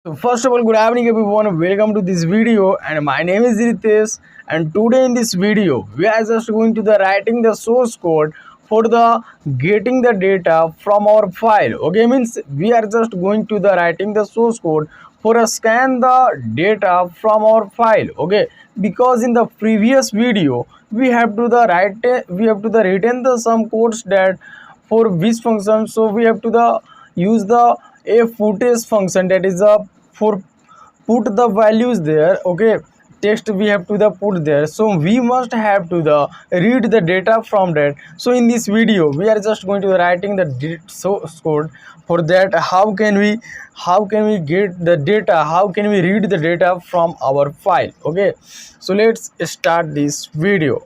So first of all, good evening everyone. Welcome to this video, and my name is Ritesh. And today in this video, we are just going to the writing the source code for the getting the data from our file. Okay, means we are just going to the writing the source code for a scan the data from our file. Okay, because in the previous video we have to the written the some codes that for which function. So we have to the use the a footage function, that is a for put the values there. Okay, text we have to the put there, so we must have to the read the data from that. So in this video we are just going to writing the source code for that. How can we get the data, how can we read the data from our file? Okay, so let's start this video.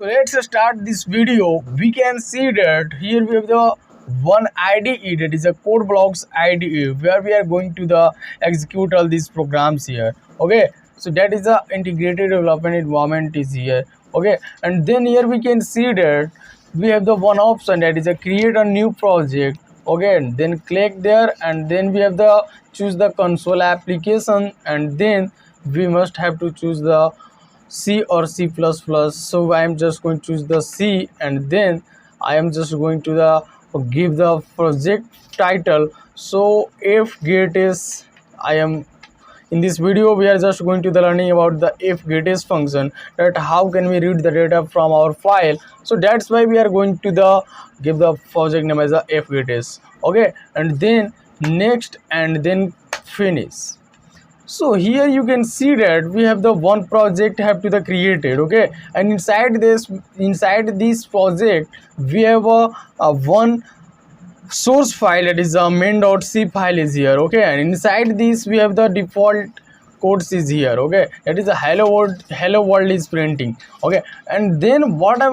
So let's start this video. We can see that here we have the one IDE, that is a code blocks IDE, where we are going to the execute all these programs here. Okay, so that is the integrated development environment is here. Okay, and then here we can see that we have the one option, that is a create a new project. Okay, and then click there, and then we have the choose the console application, and then we must have to choose the C or C++. So I am just going to choose the C, and then I am just going to the give the project title. So if get is, I am in this video we are just going to the learning about the if get is function, that how can we read the data from our file. So that's why we are going to the give the project name as a if get is. Okay, and then next, and then finish. So here you can see that we have the one project have to the created. Okay, and inside this project we have a one source file, that is a main.c file is here. Okay, and inside this we have the default codes is here. Okay, that is a hello world is printing. Okay, and then what I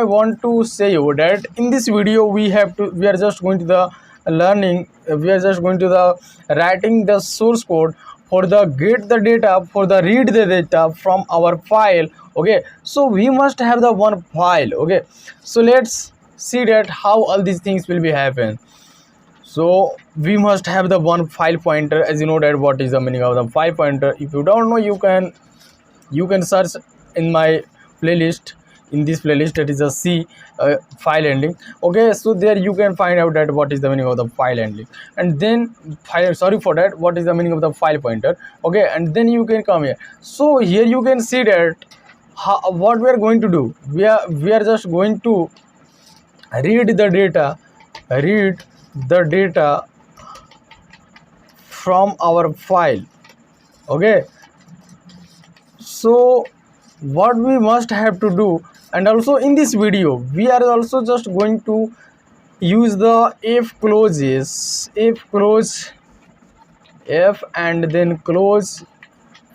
want to say you that in this video we are just going to the learning, we are just going to the writing the source code for the get the data, for the read the data from our file. Okay, so we must have the one file. Okay, so let's see that how all these things will be happen. So we must have the one file pointer. As you know that what is the meaning of the file pointer. If you don't know, you can search in my playlist, in this playlist, that is a C file handling. Okay, so there you can find out that what is the meaning of the file handling, and then sorry for that, what is the meaning of the file pointer. Okay, and then you can come here. So here you can see that what we are going to do. We are just going to read the data from our file. Okay, so what we must have to do, and also in this video we are also just going to use the if and then close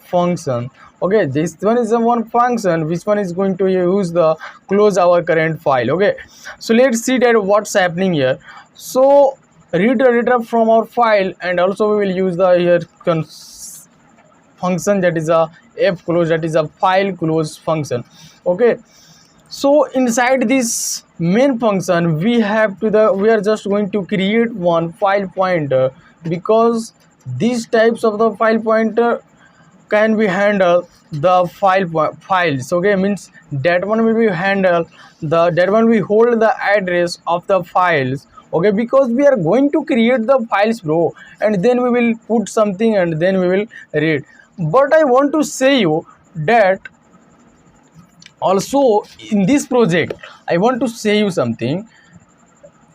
function. Okay, this one is the one function which one is going to use the close our current file. Okay, so let's see that what's happening here. So read the data from our file, and also we will use the here function, that is a f close, that is a file close function. Okay, so inside this main function we are just going to create one file pointer, because these types of the file pointer can be handle the files. Okay, means that one will be handle that one we hold the address of the files. Okay, because we are going to create the files, bro, and then we will put something and then we will read. But I want to say you that also in this project I want to say you something.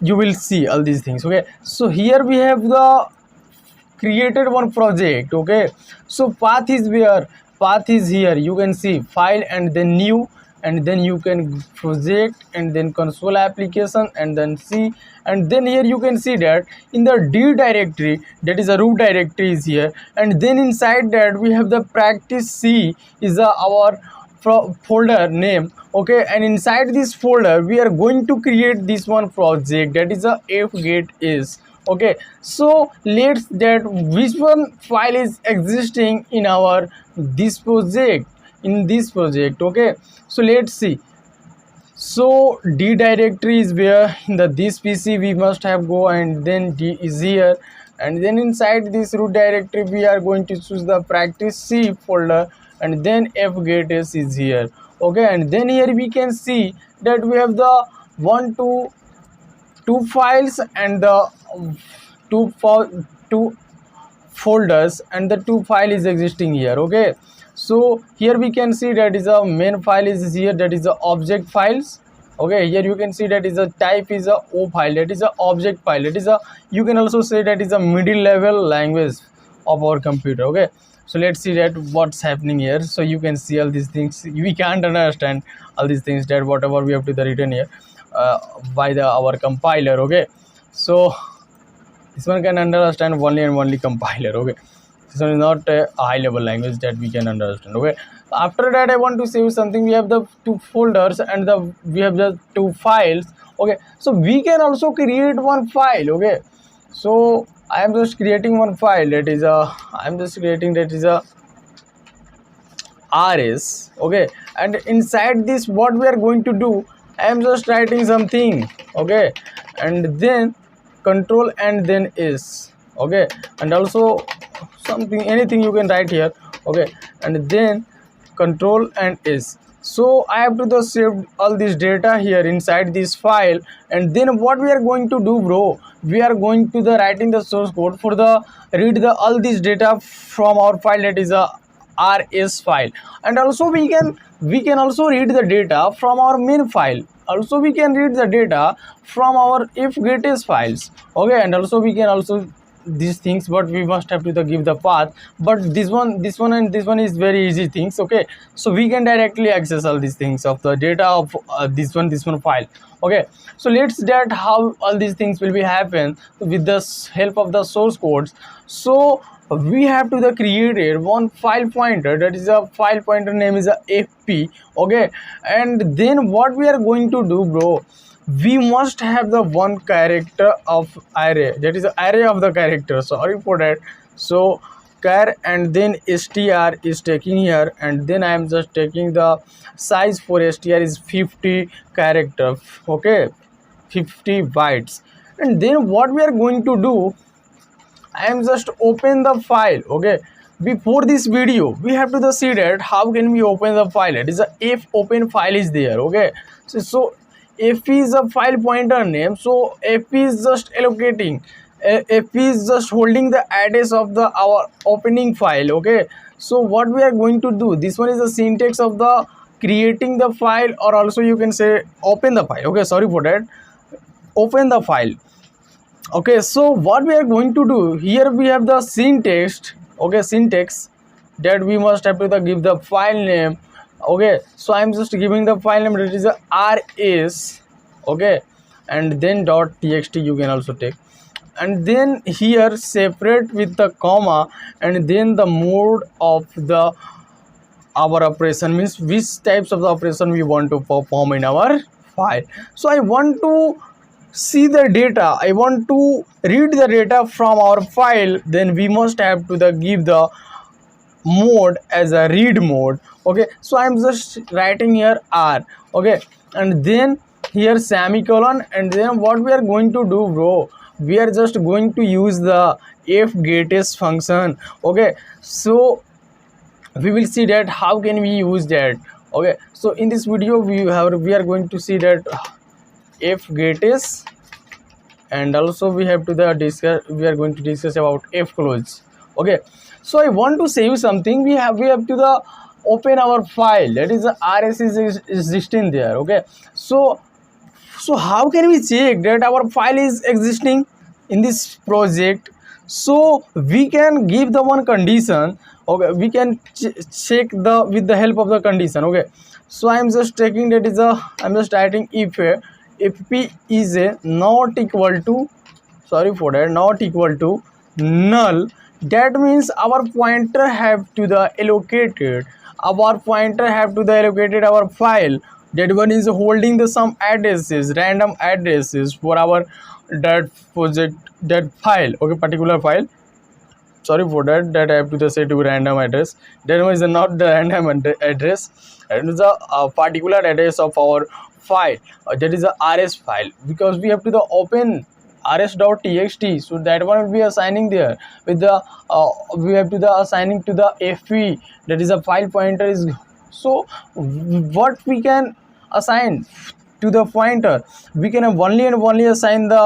You will see all these things. Okay, so here we have the created one project. Okay, so path is where, path is here, you can see file and then new, and then you can project and then console application and then C, and then here you can see that in the D directory, that is a root directory is here, and then inside that we have the practice C is our folder name. Okay, and inside this folder we are going to create this one project, that is a fget is. Okay, so let's that which one file is existing in our this project, in this project. Okay, so let's see. So D directory is where in the this PC we must have go, and then D is here, and then inside this root directory we are going to choose the practice C folder, and then fgates is here. Okay, and then here we can see that we have the two files and the two folders, and the two file is existing here. Okay, so here we can see that is a main file is here, that is the object files. Okay, here you can see that is a type is a O file, that is a object file, that is a, you can also say that is a middle level language of our computer. Okay, so let's see that what's happening here. So you can see all these things, we can't understand all these things that whatever we have to the written here by the our compiler. Okay, so this one can understand only and only compiler. Okay, this one is not a high level language that we can understand. Okay, after that I want to save something. We have the two folders and we have the two files. Okay, so we can also create one file. Okay, so I am just creating one file, that is a, I'm just creating that is a rs. Okay, and inside this what we are going to do, I am just writing something. Okay, and then control and then is. Okay, and also something, anything you can write here. Okay, and then control and is. So I have to just save all this data here inside this file, and then what we are going to do, bro, we are going to the writing the source code for the read the all this data from our file, that is a rs file, and also we can also read the data from our main file. Also we can read the data from our fgates files. Okay, and also we can also these things, but we must have to give the path. But this one and this one is very easy things. Okay, so we can directly access all these things of the data of this one file. Okay, so let's that how all these things will be happen with the help of the source codes. So we have to the created one file pointer, that is a file pointer name is a fp. Okay, and then what we are going to do, bro, we must have the one character of array, that is the array of the character, sorry for that. So char and then str is taking here, and then I am just taking the size for str is 50 character. Okay, 50 bytes. And then what we are going to do, I am just open the file. Okay, before this video we have to see that how can we open the file. It is a if open file is there. Okay, so if is a file pointer name, so if is just allocating, if is just holding the address of the our opening file. Okay, so what we are going to do, this one is the syntax of the creating the file, or also you can say open the file. Okay, sorry for that, open the file. Okay, so what we are going to do here, we have the syntax. Okay, syntax that we must have to give the file name. Okay, so I'm just giving the file name, that is a rs. Okay, and then .txt you can also take, and then here separate with the comma, and then the mode of the our operation, means which types of the operation we want to perform in our file. So I want to see the data, I want to read the data from our file, then we must have to give the mode as a read mode. Okay, so I'm just writing here r. Okay, and then here semicolon, and then what we are going to do, bro, we are just going to use the fgates function. Okay, so we will see that how can we use that. Okay, so in this video we are going to see that fgates, and also we have to we are going to discuss about fclose. Okay, so I want to save something, we have to the open our file, that is the rs is existing there. Okay, so how can we check that our file is existing in this project? So we can give the one condition. Okay, we can check the with the help of the condition. Okay, so I am just taking that is a, I'm just writing if p is a not equal to, sorry for that, not equal to null, that means our pointer have to the allocated, our pointer have to the allocated our file, that one is holding the some addresses, random addresses for our that project, that file. Okay, particular file, sorry for that, I have to just say to random address, that one is not the random address, it is a particular address of our file, that is a rs file, because we have to the open rs.txt, so that one will be assigning there with the we have to the assigning to the fp, that is a file pointer is. So what we can assign to the pointer, we can only and only assign the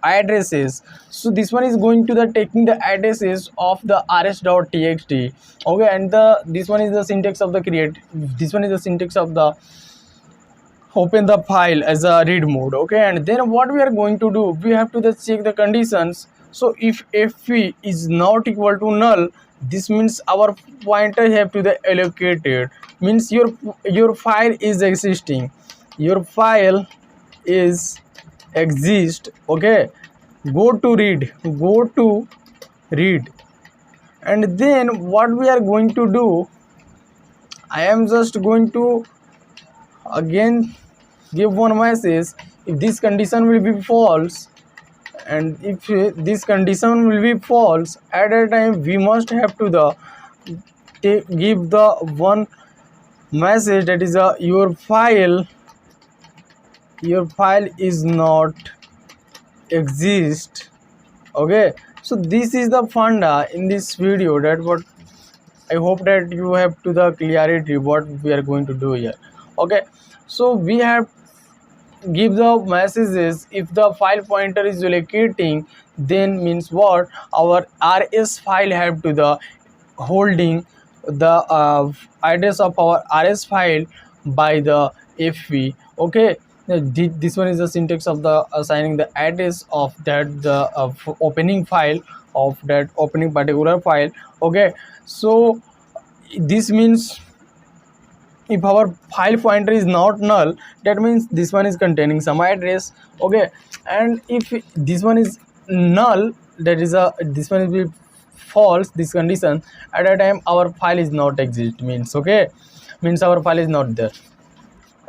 addresses. So this one is going to the taking the addresses of the rs.txt. okay, and the this one is the syntax of the create, this one is the syntax of the open the file as a read mode. okay, and then what we are going to do, we have to just check the conditions. So if fp is not equal to null, this means our pointer have to the allocated, means your file is existing, your file is exist. okay, go to read, and then what we are going to do, I am just going to again give one message. If this condition will be false, and if this condition will be false, at a time we must have to the give the one message, that is your file is not exist. okay, so this is the funda in this video, that what I hope that you have to the clarity what we are going to do here. okay, so we have give the messages. If the file pointer is allocating, then means what, our rs file have to the holding the address of our rs file by the fp. okay, this one is the syntax of the assigning the address of that the opening file of that opening particular file. okay, so this means if our file pointer is not null, that means this one is containing some address. okay, and if this one is null, that is a this one will be false, this condition, at a time our file is not exist, means okay, means our file is not there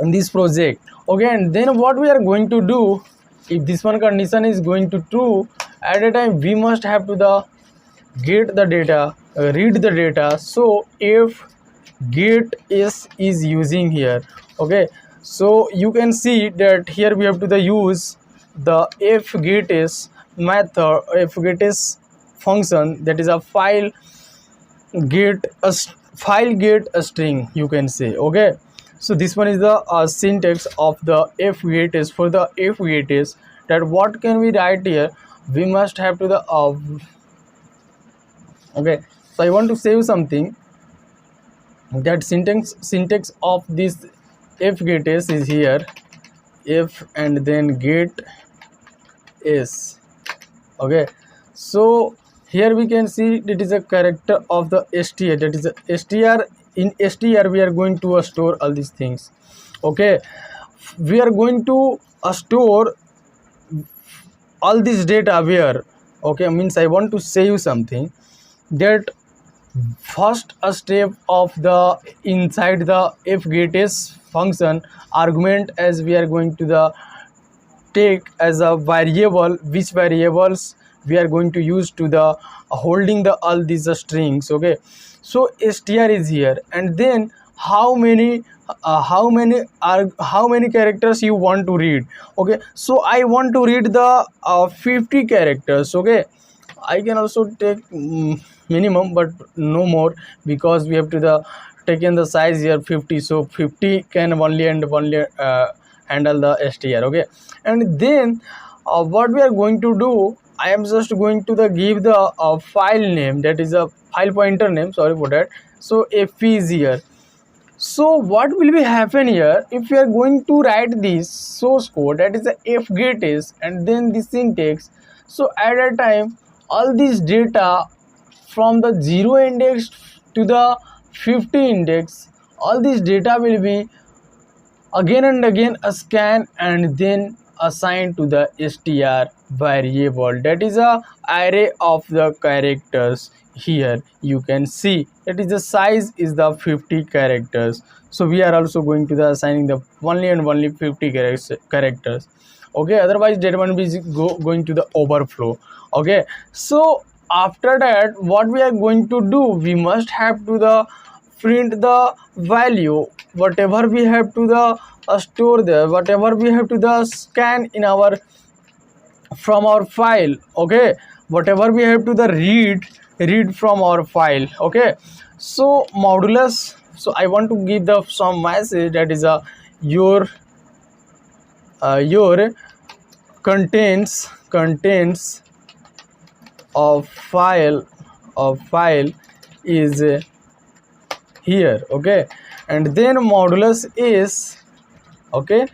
in this project. okay, and then what we are going to do, if this one condition is going to true, at a time we must have to the get the data, read the data. So if get is using here. okay, so you can see that here we have to the use the fgetis method, fgetis function, that is a file get a string, you can say. okay, so this one is the syntax of the fgetis. For the fgetis, that what can we write here, we must have to the okay, so I want to say you something, that syntax of this fgetis is here, if and then get is. okay, so here we can see it is a character of the str, that is a str. In str we are going to store all these things. okay, we are going to store all this data where. okay, means I want to say you something, that first a step of the inside the fgetis function argument, as we are going to the take as a variable, which variables we are going to use to the holding the all these strings. okay, so str is here, and then how many characters you want to read. okay, so I want to read the 50 characters. okay, I can also take minimum but no more, because we have to the taken the size here 50, so 50 can only and only handle the str. okay, and then what we are going to do, I am just going to the give the file name, that is a file pointer name, sorry for that. So fp is here. So what will be happen here, if we are going to write this source code, that is the fgetis and then the syntax. So at a time all this data from the 0 index to the 50 index, all this data will be again and again a scan and then assigned to the str variable, that is a array of the characters. Here you can see that is the size is the 50 characters. So we are also going to the assigning the only and only 50 characters. okay, otherwise that one is going to the overflow. okay, so after that what we are going to do, we must have to the print the value whatever we have to the store there, whatever we have to the scan in our from our file. Okay, whatever we have to the read from our file. Okay, so modulus, so I want to give the some message that is a your contents of file is here. Okay, and then modulus is, okay,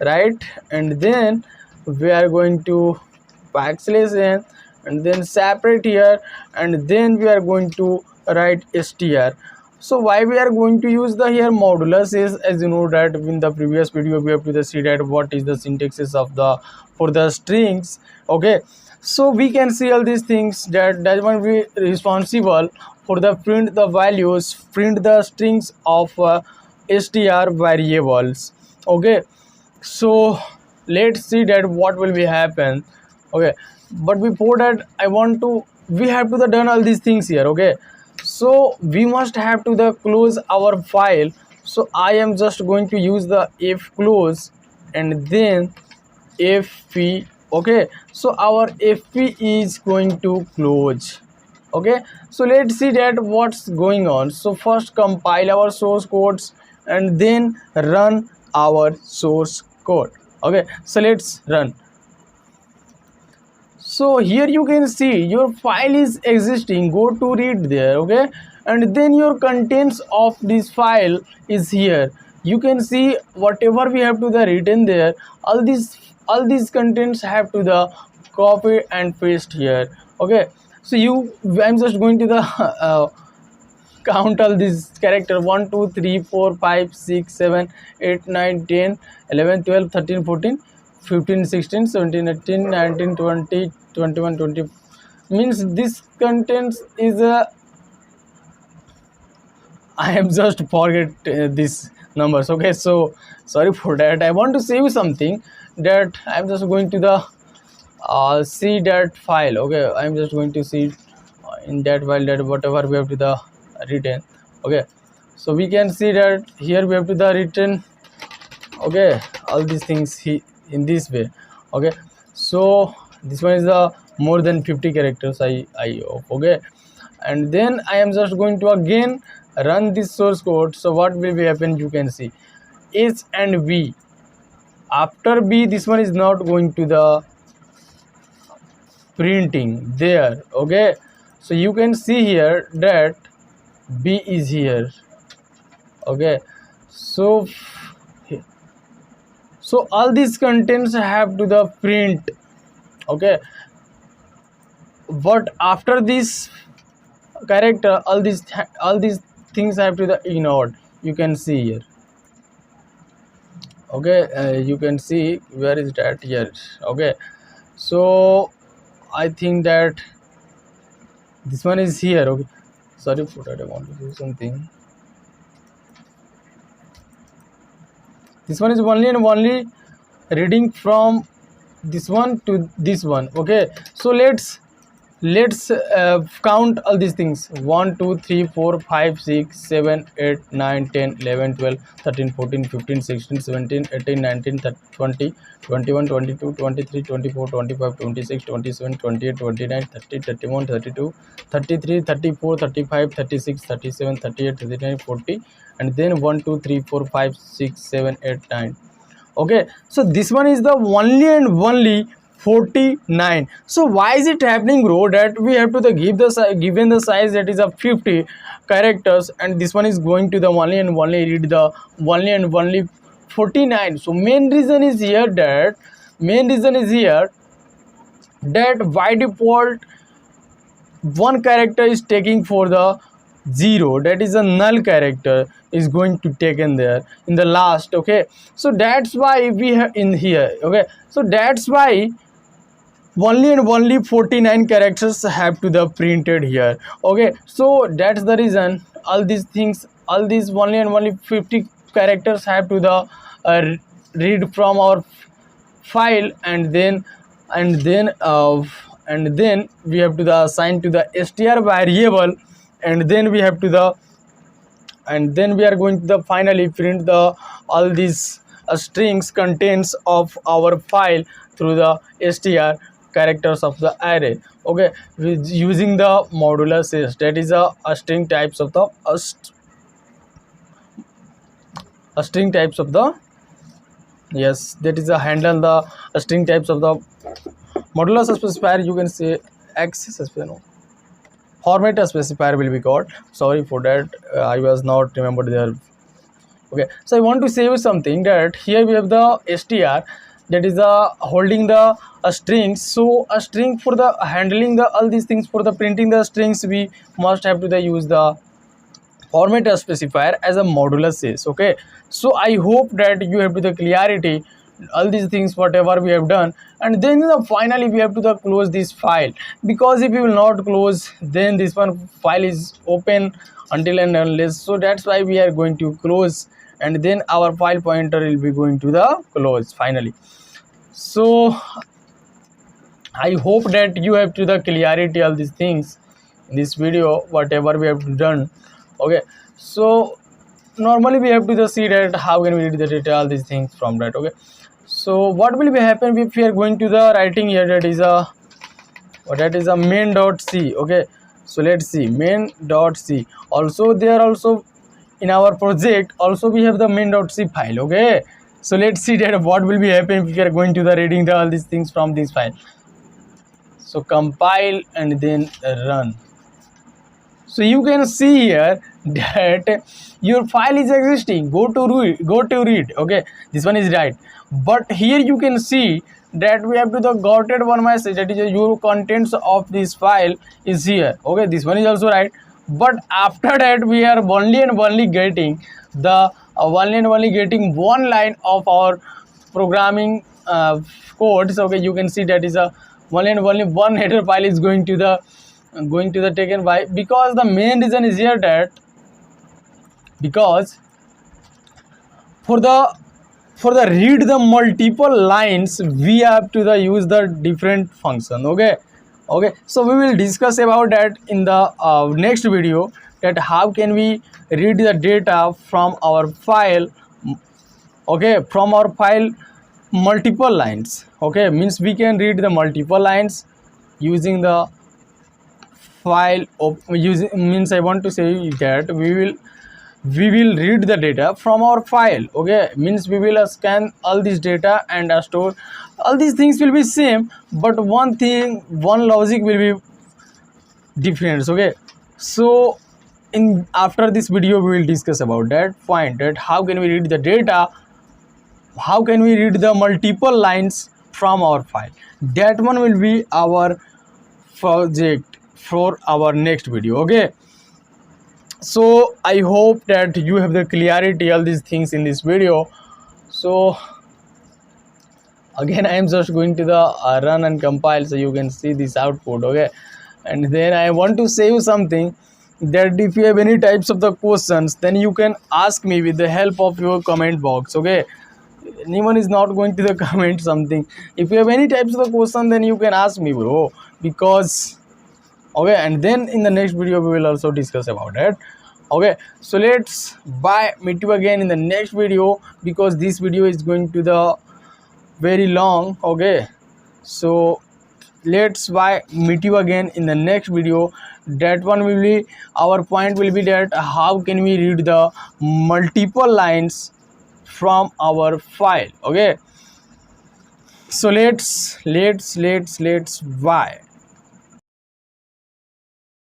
right, and then we are going to backslash n and then separate here, and then we are going to write str. So why we are going to use the here modulus is, as you know that in the previous video we have to see that what is the syntaxes of the for the strings. Okay, so we can see all these things that one be responsible for the print the values, print the strings of str variables. Okay, so let's see that what will be happen. Okay, but before that I want to, we have to the done all these things here. Okay, so we must have to the close our file. So I am just going to use the f close and then fp. Okay, so our fp is going to close. Okay, so let's see that what's going on. So first compile our source codes and then run our source code. Okay, so let's run. So here you can see your file is existing, go to read there. Okay, and then your contents of this file is here. You can see whatever we have to the written there, all these contents have to the copy and paste here. Okay, so I'm just going to the count all these character 1 2 3 4 5 6 7 8 9 10 11 12 13 14 15 16 17 18 19 20 21 20, means this contents is a I am just forget these numbers. Okay, so sorry for that. I want to say you something that I'm just going to the see that file. Okay, I'm just going to see in that file that whatever we have to the written. Okay, so we can see that here we have to the written. Okay, all these things in this way. Okay, so this one is the more than 50 characters I hope. Okay, and then I am just going to again run this source code. So what will be happen, you can see h and b. After b, this one is not going to the printing there. Okay, so you can see here that b is here. Okay, so all these contents have to the print. Okay, but after this character all these things have to the ignored. You can see here. Okay, you can see where is that here. Okay, so I think that this one is here. Okay, sorry for that, I want to do something. This one is only and only reading from this one to this one. Okay, so let's count all these things 1 2 3 4 5 6 7 8 9 10 11 12 13 14 15 16 17 18 19 20 21 22 23 24 25 26 27 28 29 30 31 32 33 34 35 36 37 38 39 40, and then 1 2 3 4 5 6 7 8 9. Okay, so this one is the only and only 49. So why is it happening, bro, that we have to the give the given the size that is of 50 characters, and this one is going to the only and only read the only and only 49. So main reason is here that by default one character is taking for the 0, that is a null character is going to taken there in the last. Okay, so that's why we have in here. Okay, so that's why only and only 49 characters have to the printed here. Okay, so that's the reason all these things, all these only and only 50 characters have to the read from our file, and then we have to the assign to the str variable, and then we have to the and then we are going to the finally print the all these strings contents of our file through the str characters of the array. Okay, with using the modular sys, that is a string types of the a string types of the, yes, that is a handle the string types of the modular specifier. You can say x specifier, no, format specifier will be called. Sorry for that, I was not remembered there. Okay, so I want to say you something, that here we have the str, that is holding the strings. So a string, for the handling the all these things, for the printing the strings, we must have to use the format specifier as a modular sys. Okay, so I hope that you have to the clarity all these things whatever we have done, and then finally we have to close this file, because if you will not close, then this one file is open until and unless. So that's why we are going to close, and then our file pointer will be going to the close finally. So I hope that you have to the clarity all these things in this video whatever we have done. Okay, so normally we have to just see that how can we read the data, all these things from that. Okay, so what will be happen if we are going to the writing here, that is a main.c. okay, so let's see main.c. also there also in our project also we have the main.c file. Okay, so let's see that what will be happen if we are going to the reading the all these things from this file. So compile and then run. So you can see here that your file is existing. Go to read. Okay, this one is right, but here you can see that we have to the got one message, that is your contents of this file is here. Okay, this one is also right, but after that we are only and only getting the getting one line of our programming codes. Okay, you can see that is a only and only one header file is going to the taken by, because the main reason is here that because for the read the multiple lines we have to use the different function. Okay, so we will discuss about that in the next video, that how can we read the data from our file. Okay, from our file multiple lines. Okay, means we can read the multiple lines using the file of using, means I want to say that we will read the data from our file. Okay, means we will scan all this data and store all these things will be same, but one logic will be different. Okay, so in after this video we will discuss about that point, that how can we read the data, how can we read the multiple lines from our file. That one will be our project for our next video. Okay, so I hope that you have the clarity all these things in this video. So again I am just going to the run and compile, so you can see this output. Okay, and then I want to say you something, that if you have any types of the questions, then you can ask me with the help of your comment box. Okay, anyone is not going to the comment something. If you have any types of the question, then you can ask me, bro, because okay, and then in the next video we will also discuss about it. Okay, so let's meet you again in the next video, because this video is going to the very long. Okay, so let's meet you again in the next video. That one will be our point will be that how can we read the multiple lines from our file. Okay, so let's bye.